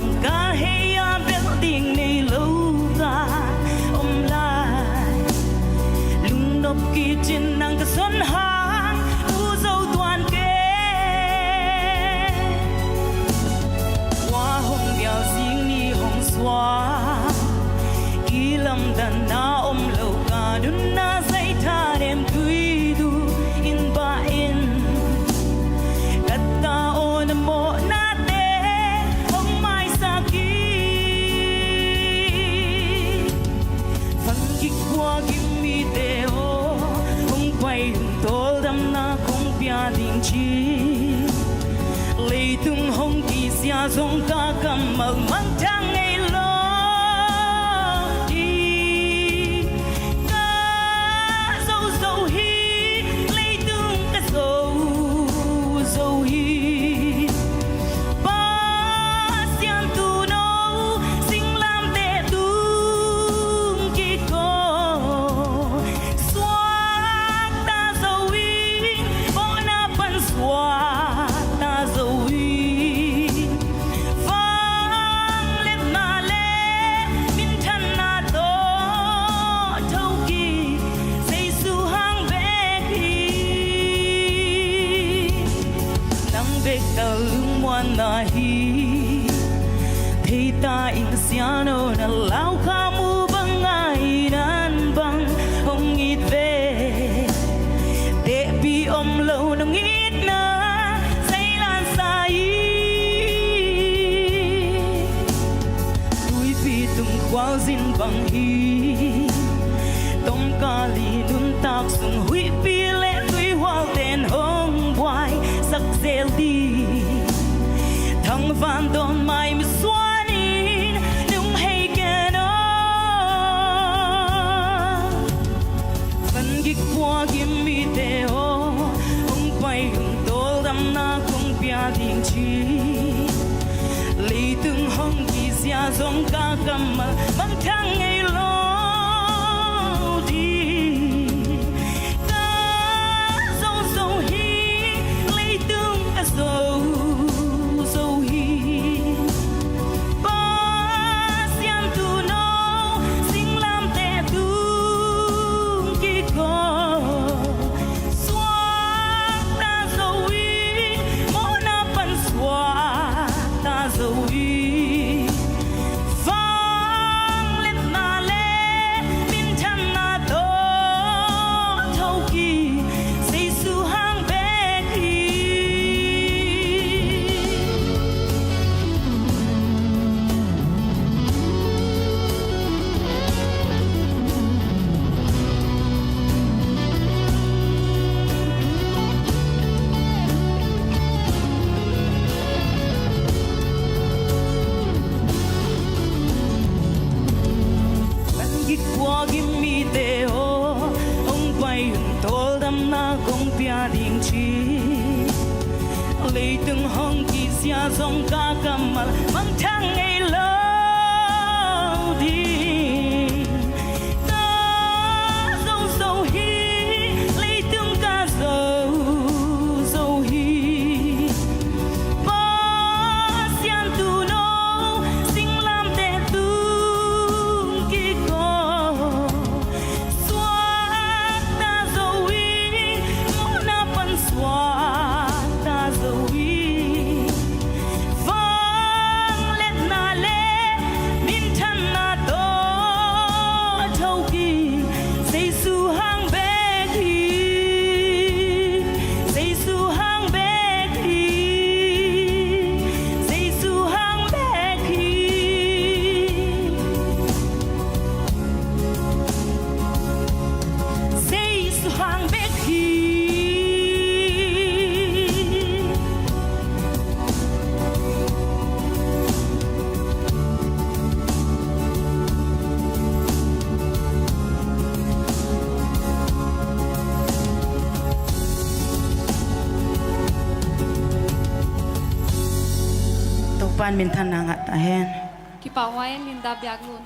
bằng cả hay biết tiếng này lâu ra ôm lại lung đọc kỳ trên nàng cái xuân hàng u dâu toàn kê hoa hồng bèo riêng ni hồng xóa kỳ lâm đàn na ôm lâu cả đun na dây tha đêm tươi du in ba in cắt ta ôn mộ na tê hồng mai sa kỳ phân kích qua kim mi tê ô hồng quay hồng tol đam na không bia đình chi lấy tung hồng kỳ xia dòng ca cầm mờ mang trăng ngày lo đi ca dâu dâu hi lấy tung ca dâu dâu hi ba xian tu nâu sinh làm tệ tung kỳ cô xoa ta dâu hi bỏ na pan xoa ta dâu hi vang lên na lê min thân na to thâu kỳ dây su hang bé kỳ nắng về tờ muôn na hi thì ta in siano na lao kha mu bang ai nan bang hong ít về để bi om lâu nang ít na say lan sai tuổi phi tung khoa zin bang hi tom ca li nun tak sung hui pi le tuổi hoa ten hong boy sắc zel đi thăng van don mai mi swanin nung hay ke no phân kích qua kim mi te o hong quay hong tol đam na không bia đình chi lấy từng hong kỳ xia dòng ca cầm mà mang thang ngày lo đi ca dâu dâu hi lấy từng ca dâu dâu hi ba xian tu nâu sinh làm tệ tung kỳ cô xoa ta dâu hi mô na pan xoa ta dâu hi vang lên na lê min thân na to thâu kỳ dây su hang bé kỳ phân kích qua kim mi tê ô hong quay hong tol đam na không bia đình chi lấy từng hong kỳ xia dòng ca cầm mà mang thang ngày lâu đi ca dâu dâu hi lấy từng ca dâu dâu hi ba xian tu nâu sinh làm tệ tung kỳ cô xoa ta dâu hi mô na pan xoa ta dâu hi vang lên na lê min thân na to thâu kỳ dây su hang bé kỳ dây su hang bé kỳ dây su hang bé kỳ dây su hang bé kỳ tàu pan min thân na ngat ahen Ki pa wayan linda biag nun.